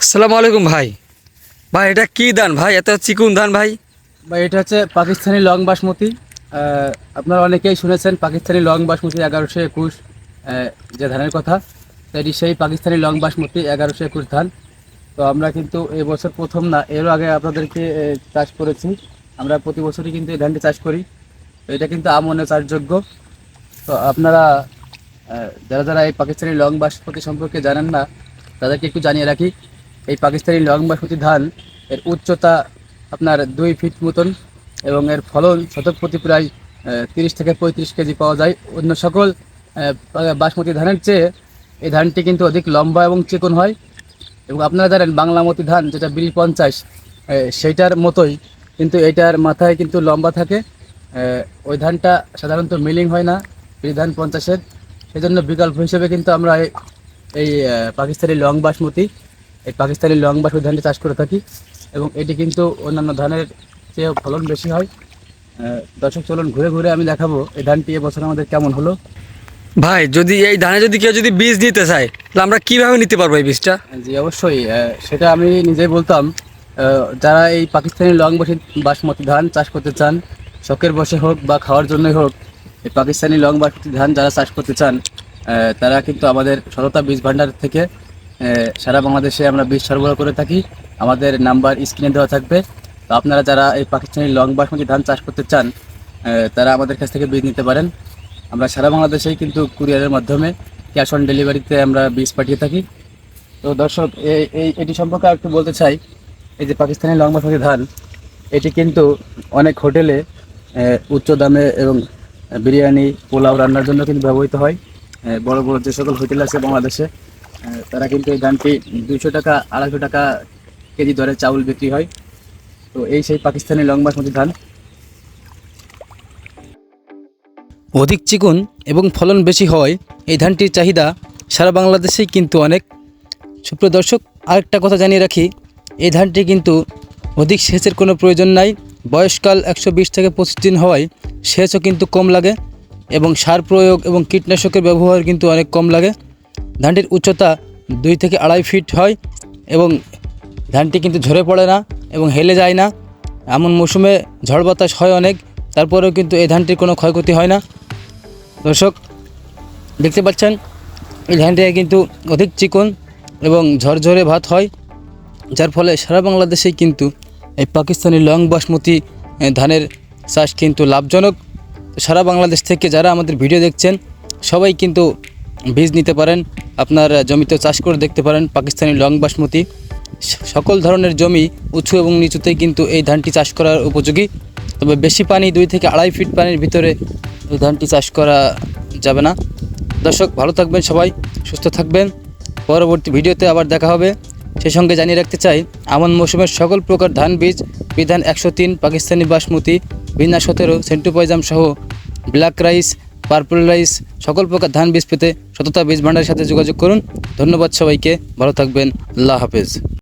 আসসালামু আলাইকুম ভাই। ভাই এটা কি ধান ভাই, এত চিকুন ধান ভাই? বা এটা হচ্ছে পাকিস্তানি লং বাসমতি। আপনারা অনেকেই শুনেছেন পাকিস্তানি লং বাসমতি 1121 যে ধানের কথা। তো এটি সেই পাকিস্তানি লং বাসমতি 1121 ধান। তো আমরা কিন্তু এই বছর প্রথম না, এরও আগে আপনাদেরকে চাষ করেছি। আমরা প্রতি বছরই কিন্তু এই ধানটি চাষ করি। তো এটা কিন্তু আমনে চাষযোগ্য। তো আপনারা যারা যারা এই পাকিস্তানি লং বাসমতি সম্পর্কে জানেন না, তাদেরকে একটু জানিয়ে রাখি। এই পাকিস্তানি লং বাসমতি ধান এর উচ্চতা আপনার 2 ফিট মতন এবং এর ফলন শতক প্রতি প্রায় 30 থেকে 35 কেজি পাওয়া যায়। অন্য সকল বাসমতি ধানের চেয়ে এই ধানটি কিন্তু অধিক লম্বা এবং চিকন হয়। এবং আপনারা জানেন বাংলামতি ধান যেটা বিরি 50, সেইটার মতোই কিন্তু এইটার মাথায় কিন্তু লম্বা থাকে। ওই ধানটা সাধারণত মিলিং হয় না বিরি ধান 50-এর। সেই জন্য বিকল্প হিসেবে কিন্তু আমরা এই পাকিস্তানি লং বাসমতি ধানটি চাষ করে থাকি এবং এটি কিন্তু অন্যান্য ধানের চেয়ে ফলন বেশি হয়। দর্শক চলুন ঘুরে ঘুরে আমি দেখাবো এই ধানটি এবছর আমাদের কেমন হলো। ভাই যদি এই ধানে যদি কেউ যদি বীজ নিতে চায় তাহলে আমরা কিভাবে নিতে পারবো এই বীজটা? জি অবশ্যই, সেটা আমি নিজেই বলতাম। যারা এই পাকিস্তানি লং বাসমতি ধান চাষ করতে চান, শখের বশে হোক বা খাওয়ার জন্যই হোক, এই পাকিস্তানি লং বাসমতি ধান যারা চাষ করতে চান, তারা কিন্তু আমাদের সততা বীজ ভাণ্ডার থেকে সারা বাংলাদেশে আমরা বীজ সরবরাহ করে থাকি। আমাদের নাম্বার স্ক্রিনে দেওয়া থাকবে। তো আপনারা যারা এই পাকিস্তানি লং বাসমতি ধান চাষ করতে চান, তারা আমাদের কাছ থেকে বীজ নিতে পারেন। আমরা সারা বাংলাদেশেই কিন্তু কুরিয়ারের মাধ্যমে ক্যাশ অন ডেলিভারিতে আমরা বীজ পাঠিয়ে থাকি। তো দর্শক এটি সম্পর্কে একটু বলতে চাই। এই যে পাকিস্তানি লং বাসমতি ধান, এটি কিন্তু অনেক হোটেলে উচ্চ দামে এবং বিরিয়ানি পোলাও রান্নার জন্য কিন্তু ব্যবহৃত হয়। বড় বড় যে সকল হোটেল আছে বাংলাদেশে, তারা কিন্তু এই ধানটি 200 টাকা 250 টাকা কেজি দরে চাউল বিক্রি হয়। তো এই সেই পাকিস্তানি লং বাসমতি ধান। অধিক চিকন এবং ফলন বেশি হওয়ায় এই ধানটির চাহিদা সারা বাংলাদেশেই কিন্তু অনেক। সুপ্রিয় দর্শক, আরেকটা কথা জানিয়ে রাখি, এই ধানটি কিন্তু অধিক সেচের কোনো প্রয়োজন নাই। বয়সকাল 120 থেকে 25 দিন হওয়ায় সেচও কিন্তু কম লাগে এবং সার প্রয়োগ এবং কীটনাশকের ব্যবহার কিন্তু অনেক কম লাগে। ধানটির উচ্চতা 2 থেকে 2.5 ফিট হয় এবং ধানটি কিন্তু ঝরে পড়ে না এবং হেলে যায় না। এমন মৌসুমে ঝড় বাতাস হয় অনেক, তারপরেও কিন্তু এই ধানটির কোনো ক্ষয়ক্ষতি হয় না। দর্শক দেখতে পাচ্ছেন এই ধানটি কিন্তু অধিক চিকন এবং ঝরঝরে ভাত হয়, যার ফলে সারা বাংলাদেশেই কিন্তু এই পাকিস্তানি লং বাসমতি ধানের চাষ কিন্তু লাভজনক। সারা বাংলাদেশ থেকে যারা আমাদের ভিডিও দেখছেন সবাই কিন্তু বীজ নিতে পারেন, আপনার জমিতে চাষ করে দেখতে পারেন পাকিস্তানি লং বাসমতি। সকল ধরনের জমি উঁচু এবং নিচুতেই কিন্তু এই ধানটি চাষ করার উপযোগী। তবে বেশি পানি 2 থেকে 2.5 ফিট পানির ভিতরে এই ধানটি চাষ করা যাবে না। দর্শক ভালো থাকবেন, সবাই সুস্থ থাকবেন। পরবর্তী ভিডিওতে আবার দেখা হবে। সেই সঙ্গে জানিয়ে রাখতে চাই, আমন মৌসুমের সকল প্রকার ধান বীজ বিধান 103 পাকিস্তানি বাসমতি বিনা 17 সেন্টু পয়জাম সহ ব্ল্যাক রাইস পার্পল রাইস সকল প্রকার ধান বীজ পেতে সততা বীজ ভাণ্ডারের সাথে যোগাযোগ করুন। ধন্যবাদ সবাইকে, ভালো থাকবেন, আল্লাহ হাফেজ।